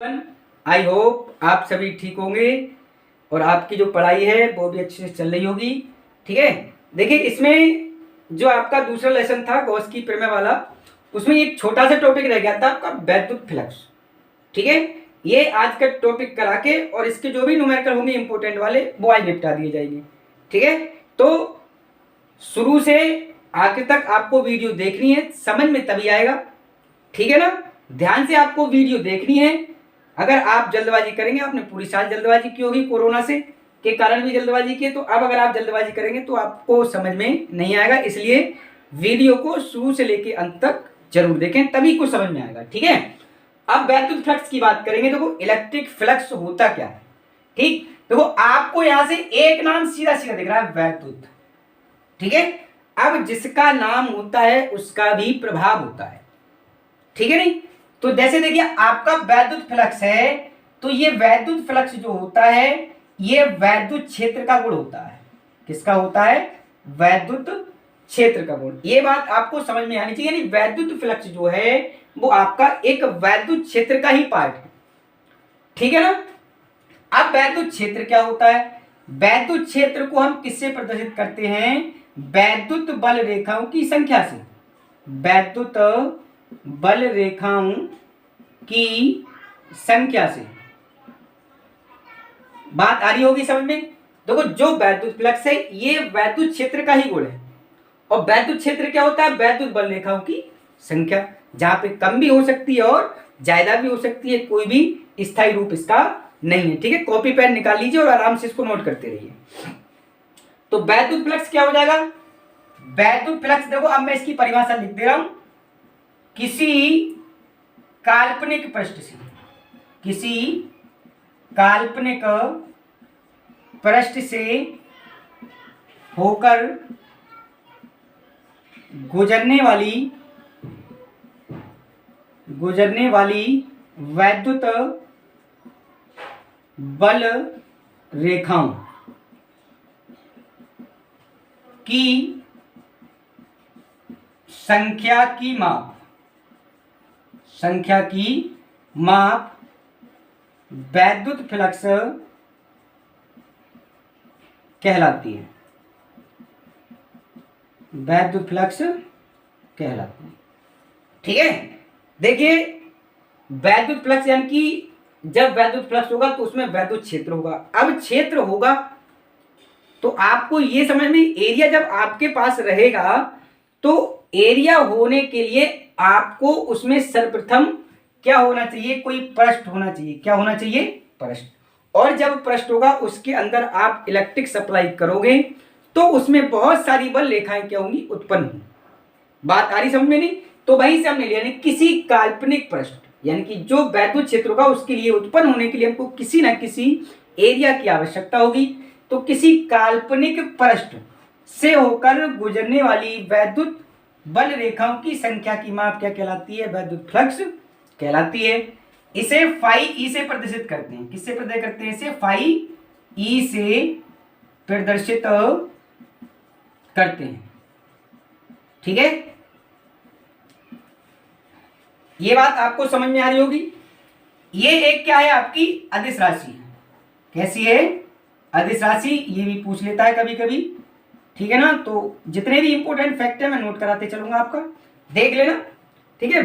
I hope आप सभी ठीक होंगे और आपकी जो पढ़ाई है वो भी अच्छे से चल रही होगी। ठीक है, देखिए इसमें जो आपका दूसरा लेसन था गॉस की प्रमेय वाला, उसमें एक छोटा सा टॉपिक रह गया था आपका वैद्युत फ्लक्स। ठीक है, ये आज का टॉपिक करा के और इसके जो भी न्यूमेरिकल होंगे इंपोर्टेंट वाले वो आज निपटा दिए जाएंगे। ठीक है, तो शुरू से आखिर तक आपको वीडियो देखनी है, समझ में तभी आएगा। ठीक है ना, ध्यान से आपको वीडियो देखनी है। अगर आप जल्दबाजी करेंगे, आपने पूरी साल जल्दबाजी की होगी, कोरोना से के कारण भी जल्दबाजी की है, तो अब अगर आप जल्दबाजी करेंगे तो आपको समझ में नहीं आएगा। इसलिए वीडियो को शुरू से लेकर अंत तक जरूर देखें, तभी कुछ समझ में आएगा। ठीक है, अब वैद्युत फ्लक्स की बात करेंगे। देखो इलेक्ट्रिक फ्लक्स होता क्या है। ठीक, देखो आपको यहां से एक नाम सीधा सीधा दिख रहा है, वैद्युत। ठीक है, अब जिसका नाम होता है उसका भी प्रभाव होता है। ठीक है नहीं, तो जैसे देखिए आपका वैद्युत फ्लक्स है, तो ये वैद्युत फ्लक्स जो होता है ये वैद्युत क्षेत्र का गुण होता है। किसका होता है? वैद्युत क्षेत्र का गुण। ये बात आपको समझ में आनी चाहिए, यानी वैद्युत फ्लक्स जो है वो आपका एक वैद्युत क्षेत्र का ही पार्ट है। ठीक है ना। अब वैद्युत क्षेत्र क्या होता है? वैद्युत क्षेत्र को हम किससे प्रदर्शित करते हैं? वैद्युत बल रेखाओं की संख्या से। वैद्युत बल रेखाओं की संख्या से। बात आ रही होगी समझ में। देखो जो वैद्युत फ्लक्स है ये वैद्युत क्षेत्र का ही गुण है, और वैद्युत क्षेत्र क्या होता है? वैद्युत बल रेखाओं की संख्या, जहां पे कम भी हो सकती है और ज्यादा भी हो सकती है, कोई भी स्थायी रूप इसका नहीं है। ठीक है, कॉपी पेन निकाल लीजिए और आराम से इसको नोट करते रहिए। तो वैद्युत फ्लक्स क्या हो जाएगा? वैद्युत फ्लक्स, देखो अब मैं इसकी परिभाषा लिख दे रहा हूं। किसी काल्पनिक पृष्ठ से, किसी काल्पनिक पृष्ठ से होकर गुजरने वाली वैद्युत बल रेखाओं की संख्या की माप वैद्युत फ्लक्स कहलाती है। वैद्युत फ्लक्स कहलाती है। ठीक है, देखिए वैद्युत फ्लक्स यानी कि जब वैद्युत फ्लक्स होगा तो उसमें वैद्युत क्षेत्र होगा। अब क्षेत्र होगा तो आपको ये समझ में, एरिया जब आपके पास रहेगा तो एरिया होने के लिए आपको उसमें सर्वप्रथम क्या होना चाहिए? कोई पृष्ठ होना चाहिए। क्या होना चाहिए? पृष्ठ। और जब पृष्ठ होगा उसके अंदर आप इलेक्ट्रिक सप्लाई करोगे तो उसमें बहुत सारी बल रेखाएं क्या होंगी? उत्पन्न होंगी। बात आ रही समझ में नहीं? तो वहीं से हमने लिया किसी काल्पनिक पृष्ठ, यानी कि जो वैद्युत क्षेत्र होगा उसके लिए उत्पन्न होने के लिए हमको किसी ना किसी एरिया की आवश्यकता होगी। तो किसी काल्पनिक पृष्ठ से होकर गुजरने वाली वैद्युत बल रेखाओं की संख्या की माप क्या कहलाती है? वैद्युत फ्लक्स कहलाती है। इसे फाई ई से प्रदर्शित करते हैं। किससे प्रदर्शित करते हैं? इसे फाई ई से प्रदर्शित करते हैं। ठीक है, ये बात आपको समझ में आ रही होगी। ये एक क्या है? आपकी अदिश राशि है। कैसी है? अदिश राशि। ये भी पूछ लेता है कभी कभी। ठीक है ना, तो जितने भी इंपॉर्टेंट फैक्ट है मैं नोट कराते चलूंगा, आपका देख लेना। ठीक है,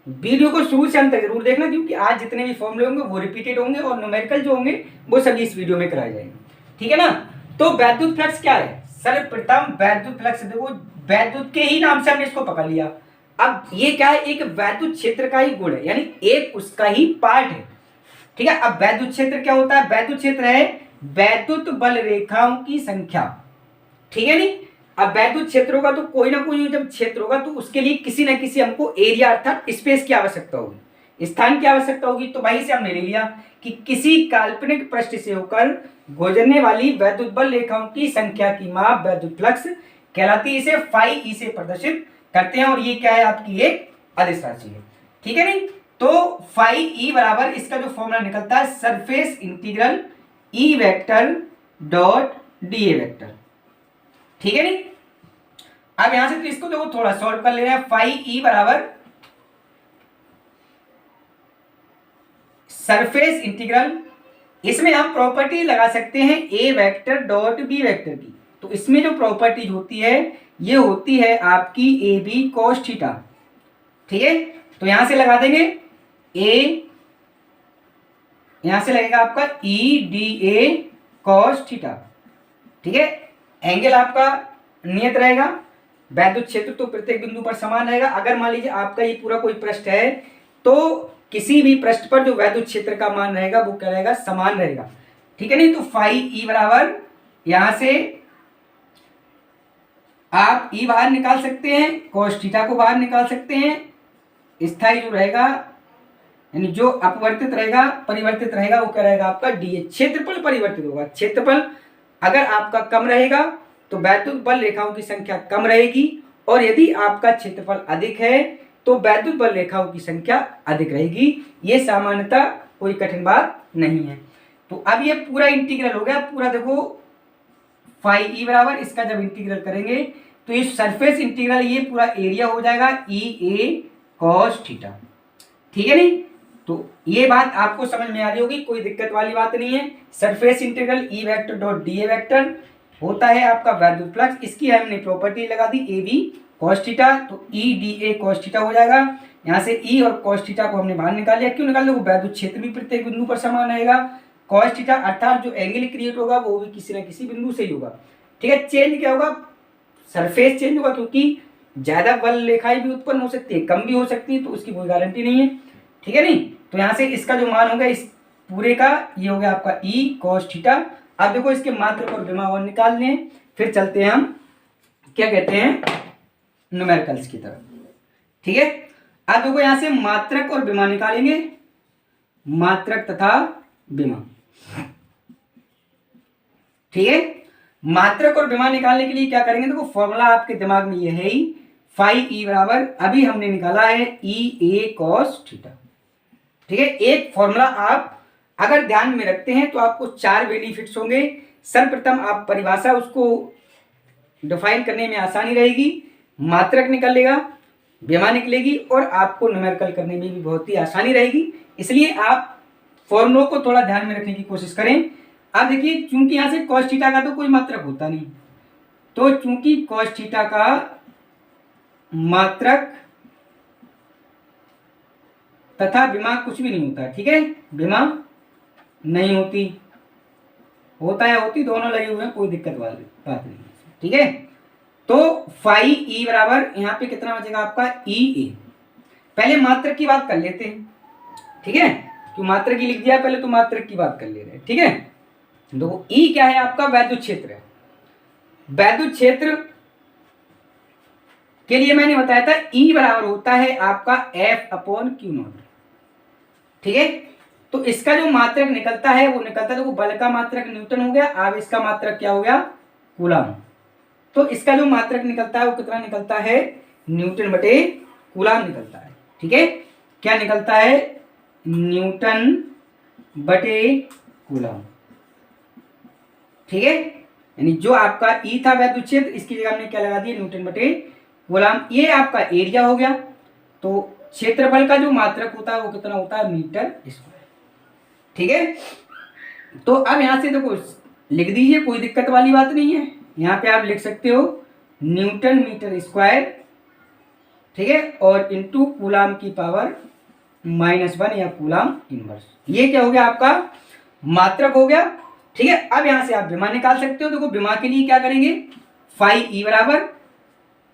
वीडियो को शुरू से अंत तक जरूर देखना, क्योंकि आज जितने भी फॉर्मूले होंगे वो रिपीटेड होंगे और न्यूमेरिकल जो होंगे वो सभी इस वीडियो में कराए जाएंगे। ठीक है ना, तो वैद्युत फ्लक्स क्या है? सर्वप्रथम वैद्युत फ्लक्स, देखो वैद्युत के ही नाम से हमने इसको पकड़ लिया। अब ये क्या है? एक वैद्युत क्षेत्र का ही गुण है, यानी एक उसका ही पार्ट है। ठीक है, अब वैद्युत क्षेत्र क्या होता है? वैद्युत क्षेत्र है वैद्युत बल रेखाओं की संख्या। ठीक है नहीं, अब वैद्युत क्षेत्र होगा तो कोई ना कोई जब क्षेत्र होगा तो उसके लिए किसी ना किसी हमको एरिया अर्थात स्पेस की आवश्यकता होगी, स्थान की आवश्यकता होगी। तो वहीं से हमने ले लिया कि किसी काल्पनिक पृष्ठ से होकर गुजरने वाली वैद्युत बल रेखाओं की संख्या की माप वैद्युत फ्लक्स कहलाती है। इसे फाई ई से प्रदर्शित करते हैं, और ये क्या है? आपकी एक अदिश राशि है। ठीक है नहीं, तो फाई ई बराबर इसका जो फॉर्मूला निकलता है surface integral E vector dot D A vector. ठीक है नहीं, अब यहां से तो इसको देखो थोड़ा सॉल्व कर ले रहे हैं। फाई ई बराबर सरफेस इंटीग्रल, इसमें हम प्रॉपर्टी लगा सकते हैं ए वेक्टर डॉट बी वेक्टर की। तो इसमें जो प्रॉपर्टीज होती है ये होती है आपकी ए बी कॉस थीटा, ठीक है। तो यहां से लगा देंगे ए, यहां से लगेगा आपका ई डी ए कॉस थीटा, ठीक है। एंगल आपका नियत रहेगा, वैद्युत क्षेत्र तो प्रत्येक बिंदु पर समान रहेगा। अगर मान लीजिए आपका ये पूरा कोई पृष्ठ है तो किसी भी पृष्ठ पर जो वैद्युत क्षेत्र का मान रहेगा वो क्या रहेगा, समान रहेगा, ठीक है। नहीं तो फाई ई बराबर, यहां से आप ई बाहर निकाल सकते हैं, कॉस थीटा को बाहर निकाल सकते हैं, स्थायी जो रहेगा यानी जो अपवर्तित रहेगा परिवर्तित रहेगा वो क्या रहेगा आपका डी ए। क्षेत्रफल परिवर्तित होगा, क्षेत्रफल अगर आपका कम रहेगा तो वैद्युत बल रेखाओं की संख्या कम रहेगी, और यदि आपका क्षेत्रफल अधिक है तो वैद्युत बल रेखाओं की संख्या अधिक रहेगी। ये सामान्यतः कोई कठिन बात नहीं है। तो अब ये पूरा इंटीग्रल हो गया, पूरा देखो फाई ई बराबर, इसका जब इंटीग्रल करेंगे तो ये सरफेस इंटीग्रल ये पूरा एरिया हो जाएगा ई ए कॉस थीटा, ठीक है। नहीं तो ये बात आपको समझ में आ रही होगी, कोई दिक्कत वाली बात नहीं है। Surface integral E vector dot D A vector होता है आपका वैद्युत फ्लक्स, इसकी हमने प्रॉपर्टी लगा दी ए बी कॉस थीटा, तो ई डी ए कॉस थीटा हो जाएगा। यहाँ से ई और कॉस थीटा को हमने बाहर निकाल लिया, क्यों निकाल लिया, वैद्युत क्षेत्र भी प्रत्येक बिंदु पर समान रहेगा। कॉस थीटा अर्थात जो एंगल क्रिएट होगा वो भी किसी न किसी बिंदु से ही होगा, ठीक है। चेंज क्या होगा, सरफेस चेंज होगा, क्योंकि ज्यादा बल रेखाएं भी उत्पन्न हो सकती है, कम भी हो सकती है, तो उसकी कोई गारंटी नहीं है, ठीक है। नहीं तो यहाँ से इसका जो मान होगा इस पूरे का ये हो गया आपका ई कॉस थीटा। अब देखो इसके मात्रक और विमावन निकाल लें, फिर चलते हैं हम क्या कहते हैं न्यूमेरिकल्स की तरफ, ठीक है। अब देखो यहां से मात्रक और विमा निकालेंगे, मात्रक तथा विमा, ठीक है। मात्रक और विमा निकालने के लिए क्या करेंगे, देखो फॉर्मूला आपके दिमाग में ये है ही, फाई ई बराबर अभी हमने निकाला है ई ए कॉस थीटा, ठीक है। एक फॉर्मूला आप अगर ध्यान में रखते हैं तो आपको 4 बेनिफिट्स होंगे। सर्वप्रथम आप परिभाषा उसको डिफाइन करने में आसानी रहेगी, मात्रक निकलेगा, विमा निकलेगी, और आपको न्यूमेरिकल करने में भी बहुत ही आसानी रहेगी। इसलिए आप फॉर्मूलों को थोड़ा ध्यान में रखने की कोशिश करें। अब देखिए चूंकि यहां से कॉस थीटा का तो कोई मात्रक होता नहीं, तो चूंकि कॉस थीटा का मात्रक तथा विमा कुछ भी नहीं होता, ठीक है। विमा नहीं होती, होता है होती, दोनों लगे हुए हैं, कोई दिक्कत वाली बात नहीं, ठीक है। तो फाई ई बराबर यहाँ पे कितना बचेगा आपका ई ए। पहले मात्रक की बात कर लेते हैं, ठीक है, क्यों मात्रक की लिख दिया पहले, तो मात्रक की बात कर ले रहे हैं, ठीक है। देखो ई क्या है आपका वैद्युत क्षेत्र है, वैद्युत क्षेत्र के लिए मैंने बताया था ई बराबर होता है आपका एफ अपॉन क्यू नॉट, ठीक है। तो इसका जो मात्रक निकलता है वो निकलता है, देखो बल का मात्रक न्यूटन हो गया, अब इसका मात्रक क्या हो गया कूलम। तो इसका जो मात्रक निकलता है वो कितना निकलता है, न्यूटन बटे कूलम निकलता है, ठीक है। क्या निकलता है, न्यूटन बटे कूलम, ठीक है। यानी जो आपका ई था वैद्युत क्षेत्र, इसकी जगह हमने क्या लगा दिया न्यूटन बटे कूलम। ये आपका एरिया हो गया, तो क्षेत्रफल का जो मात्रक होता है वो कितना होता है मीटर स्क्वायर, ठीक है। तो अब यहां से देखो लिख दीजिए, कोई दिक्कत वाली बात नहीं है, यहाँ पे आप लिख सकते हो न्यूटन मीटर स्क्वायर, ठीक है, और इंटू कूलम की पावर -1 या कूलम इनवर्स। ये क्या हो गया आपका मात्रक हो गया, ठीक है। अब यहां से आप विमा निकाल सकते हो। देखो विमा के लिए क्या करेंगे, फाई ई बराबर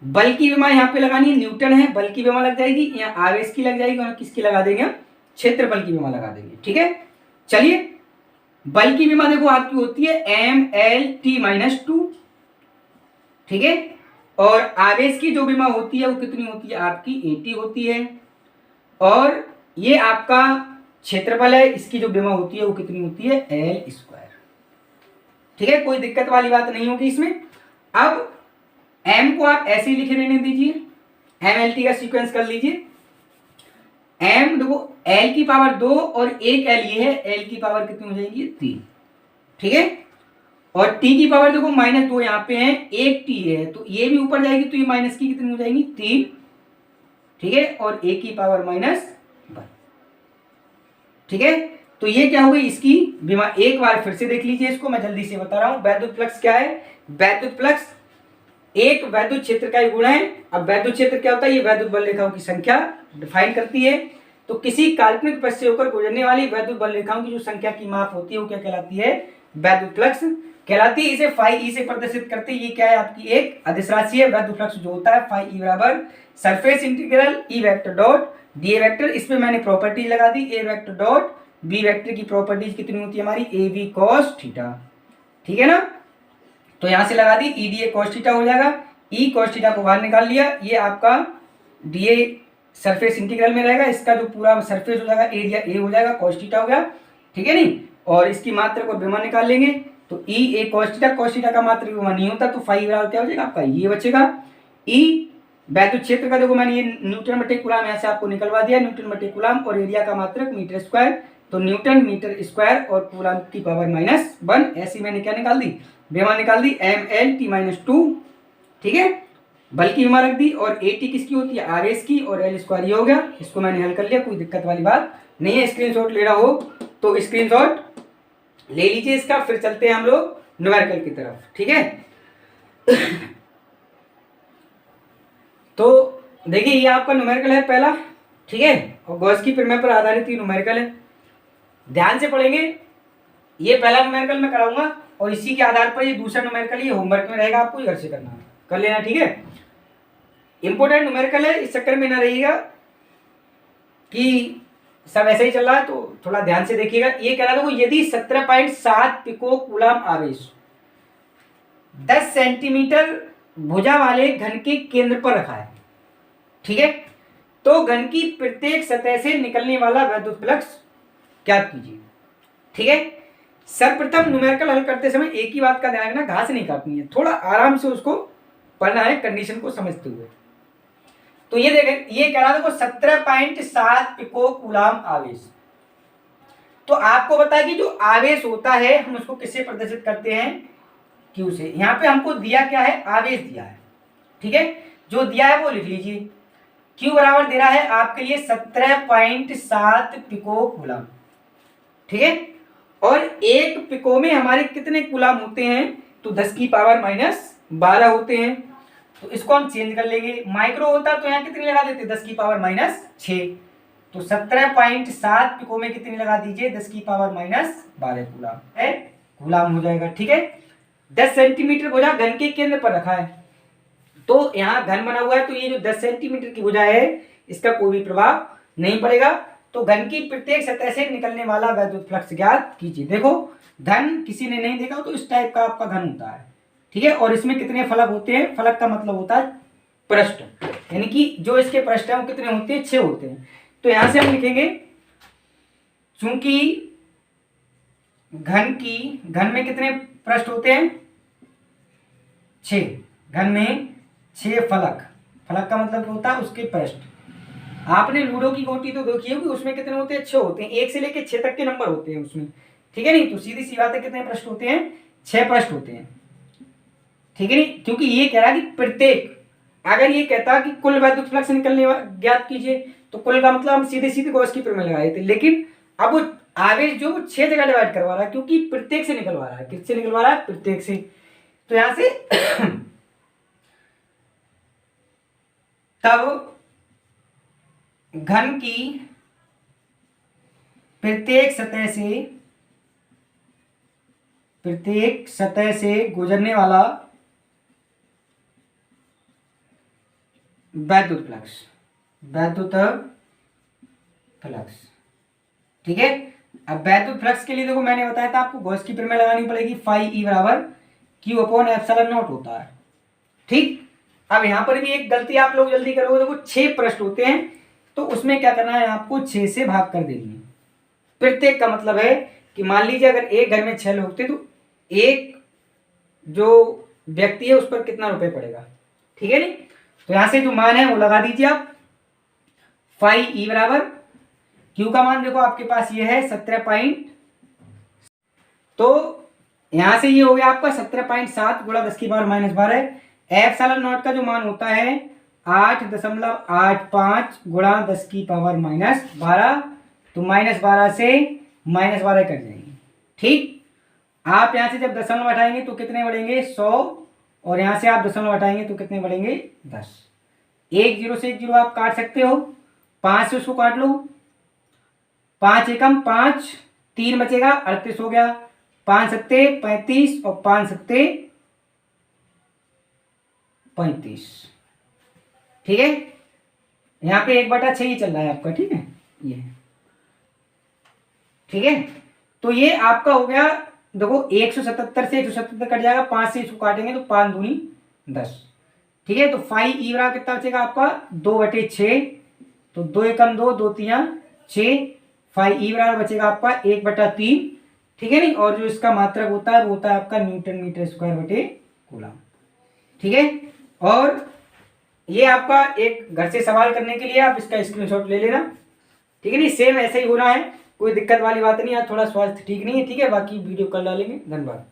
बल की विमा यहाँ पे लगानी है, न्यूटन है, बल की विमा लग जाएगी, यहाँ आवेश की लग जाएगी, और किसकी लगा देंगे हम क्षेत्रफल की विमा लगा देंगे, ठीक है। चलिए बल की विमा देखो आपकी होती है mL/t-2, ठीक है, और आवेश की जो विमा होती है वो कितनी होती है आपकी 80 होती है, और ये आपका क्षेत्रफल है, इसकी जो विमा होती है वो कितनी होती है L², ठीक है। कोई दिक्कत वाली बात नहीं होगी इसमें। अब m को आप ऐसे ही लिखे रहने दीजिए, mLT का सीक्वेंस कर लीजिए। m देखो l की पावर 2 और एक l ये है, l की पावर कितनी हो जाएगी 3, ठीक है, और t की पावर देखो -2 यहाँ पे है, एक t है, तो ये भी ऊपर जाएगी, तो ये माइनस की कितनी हो जाएगी 3, ठीक है, और a की पावर -1, ठीक है। तो ये क्या हो गई इसकी बीमा। एक बार फिर से देख लीजिए इसको, मैं जल्दी से बता रहा हूँ। वैद्युत फ्लक्स क्या है? वैद्युत फ्लक्स एक वैद्युत क्षेत्र का ही गुण है। अब वैद्युत क्षेत्र क्या होता है? ये वैद्युत बल रेखाओं की संख्या डिफाइन करती है। तो किसी काल्पनिक पथ से होकर गुजरने वाली वैद्युत बल रेखाओं की जो संख्या की माप होती है वो क्या कहलाती है? वैद्युत फ्लक्स कहलाती है। इसे फाई ई से प्रदर्शित करते हैं। ये क्या है? आपकी एक अदिश राशि है। वैद्युत फ्लक्स जो होता है फाई ई बराबर surface integral E vector dot D A vector. इसमें मैंने प्रॉपर्टी लगा दी। A vector dot B vector की प्रॉपर्टीज कितनी होती है हमारी? A B cos theta. ठीक है ना? तो यहां से लगा दी E D A cos theta हो जाएगा। ई कॉस थीटा को बाहर निकाल लिया। ये आपका डी ए सरफेस इंटीग्रल में रहेगा। इसका जो पूरा सरफेस हो जाएगा एरिया ए हो जाएगा, कॉस थीटा हो गया। ठीक है नहीं? और इसकी मात्रक और विमा निकाल लेंगे। तो ई ए कॉस थीटा का मात्रक विमा नहीं होता, तो फाई बराबर क्या हो जाएगा आपका? ये बचेगा। ई वैद्युत क्षेत्र का देखो मैंने ये न्यूटन बटे कूलम यहाँ से आपको निकलवा दिया। न्यूटन बटे कूलम और एरिया का मात्रक मीटर स्क्वायर। तो न्यूटन मीटर स्क्वायर और कूलम की पावर -1। ऐसी मैंने क्या निकाल दी? विमा निकाल दी mL/t-2। ठीक है? बल की विमा रख दी। और ए टी किसकी होती है? आवेश की। और एल स्क्वायर ये हो गया। इसको मैंने हल कर लिया, कोई दिक्कत वाली बात नहीं है। स्क्रीनशॉट ले रहा हो तो स्क्रीनशॉट ले लीजिए इसका। फिर चलते हैं हम लोग न्यूमेरिकल की तरफ। ठीक है? तो देखिए ये आपका न्यूमेरिकल है पहला। ठीक है? और गॉस की प्रमेय पर आधारित ये न्यूमेरिकल है। ध्यान से पढ़ेंगे। ये पहला न्यूमेरिकल मैं कराऊंगा और इसी के आधार पर ये दूसरा न्यूमेरिकल ये होमवर्क में रहेगा, आपको घर से करना है, कर लेना। ठीक है? इंपोर्टेंट न्यूमेरिकल है, इस चक्कर में ना रहिएगा कि सब ऐसे ही चल रहा है, तो थोड़ा ध्यान से देखिएगा। ये कह रहा था यदि 17.7 पिको कूलम आवेश 10 सेंटीमीटर भुजा वाले घन के केंद्र पर रखा है। ठीक है? तो घन की प्रत्येक सतह से निकलने वाला वैद्युत फ्लक्स ज्ञात कीजिए। ठीक है? सर्वप्रथम न्यूमेरिकल हल करते समय एक ही बात का ध्यान रखना, घास नहीं काटनी है, थोड़ा आराम से उसको पढ़ना है कंडीशन को समझते हुए। तो ये देखें, ये कह रहा था 17.7 पिको कूलम आवेश। तो आपको पता है कि जो आवेश होता है हम उसको किससे प्रदर्शित करते हैं? क्यू से। यहाँ पे हमको दिया क्या है? आवेश दिया है। ठीक है? जो दिया है वो लिख लीजिए। क्यू बराबर दे रहा है आपके लिए 17.7 पिको कूलम। ठीक है? और एक पिको में हमारे कितने कूलम होते हैं? तो 10 की पावर -12 होते हैं। तो इसको हम चेंज कर लेंगे। माइक्रो होता तो यहाँ कितनी लगा देते? 10 की पावर -6। तो 17.7 पिको में कितनी लगा दीजिए? 10 की पावर -12 कूलम है, कूलम हो जाएगा। ठीक है? 10 सेंटीमीटर भुजा घन के केंद्र पर रखा है। तो यहाँ घन बना हुआ है, तो ये जो 10 सेंटीमीटर की भुजा है इसका कोई भी प्रभाव नहीं पड़ेगा। तो घन की प्रत्येक सतह से निकलने वाला वैद्युत फ्लक्स ज्ञात कीजिए। देखो घन किसी ने नहीं देखा तो इस टाइप का आपका घन होता है। ठीक है? और इसमें कितने फलक होते हैं? फलक का मतलब होता है पृष्ठ, यानी कि जो इसके पृष्ठ है वो कितने होते हैं? 6 होते हैं। तो यहां से हम लिखेंगे चूंकि घन में कितने पृष्ठ होते हैं? 6। घन में 6 फलक। फलक का मतलब होता है उसके पृष्ठ। आपने लूडो की गोटी तो देखी होगी, उसमें कितने होते हैं? 6 होते हैं। 1 से लेकर 6 तक के नंबर होते हैं उसमें। ठीक है नहीं? तो सीधी सी बात है, कितने पृष्ठ होते हैं? 6 पृष्ठ होते हैं। ठीक है नहीं? क्योंकि ये कह रहा है कि प्रत्येक, अगर ये कहता कि कुल वैद्युत फ्लक्स निकलने ज्ञात कीजिए, तो कुल का मतलब हम सीधे सीधे गॉस की प्रमेय लगाए थे। लेकिन अब वो आवेश जो 6 जगह डिवाइड करवा रहा है, क्योंकि प्रत्येक से निकलवा रहा है। किससे निकलवा रहा है? प्रत्येक से। तो यहां से तब घन की प्रत्येक सतह से गुजरने वाला वैद्युत फ्लक्स। ठीक है? अब वैद्युत फ्लक्स के लिए देखो मैंने बताया था आपको गॉस की प्रमेय लगानी पड़ेगी। फाई ई बराबर Q/ε0 होता है। ठीक? अब यहां पर भी एक गलती आप लोग जल्दी करोगे। देखो 6 पृष्ठ होते हैं, तो उसमें क्या करना है? आपको 6 से भाग कर देनी है। प्रत्येक का मतलब है कि मान लीजिए अगर एक घर में 6 लोग थे, तो एक जो व्यक्ति है उस पर कितना रुपए पड़ेगा। ठीक है नहीं? तो यहां से जो मान है वो लगा दीजिए आप। फाई ई बराबर क्यू का मान देखो आपके पास ये है 17 तो यहां से ये हो गया आपका 17.7 गुणा 10 की पावर -12। ε0 का जो मान होता है 8.85 गुणा 10 की पावर -12। तो -12 से -12 कट जाएंगे। ठीक, आप यहाँ से जब दशमलव हटाएंगे तो कितने बढ़ेंगे 100, और यहाँ से आप दशमलव हटाएंगे तो कितने बढ़ेंगे 10। एक जीरो से एक जीरो आप काट सकते हो, 5 से उसको काट लो, 5 एकम 5, 3 बचेगा 38 हो गया, 5 सत्ते 35 और 5 सत्ते 35। ठीक है, यहाँ पे 1/6 ही चल रहा है आपका। ठीक है, ये ठीक है, तो ये आपका हो गया। देखो 177 से 177 कट जाएगा, 5 से इसको काटेंगे तो 5 दूनी 10। ठीक है, तो 5 ई बराबर कितना बचेगा आपका 2/6, तो 2 एकम 2, 2 तिया 6, 5 ई बराबर बचेगा आपका 1/3। ठीक है नहीं, और जो इसका मात्रक होता है वो होता है आपका न्यूटन मीटर स्क्वायर बटे कूलम। ठीक है, और ये आपका एक घर से सवाल करने के लिए आप इसका स्क्रीनशॉट ले लेना। ठीक है नहीं, सेम ऐसे ही होना है, कोई दिक्कत वाली बात नहीं है। थोड़ा स्वास्थ्य ठीक नहीं है, ठीक है, बाकी वीडियो कल डालेंगे। धन्यवाद।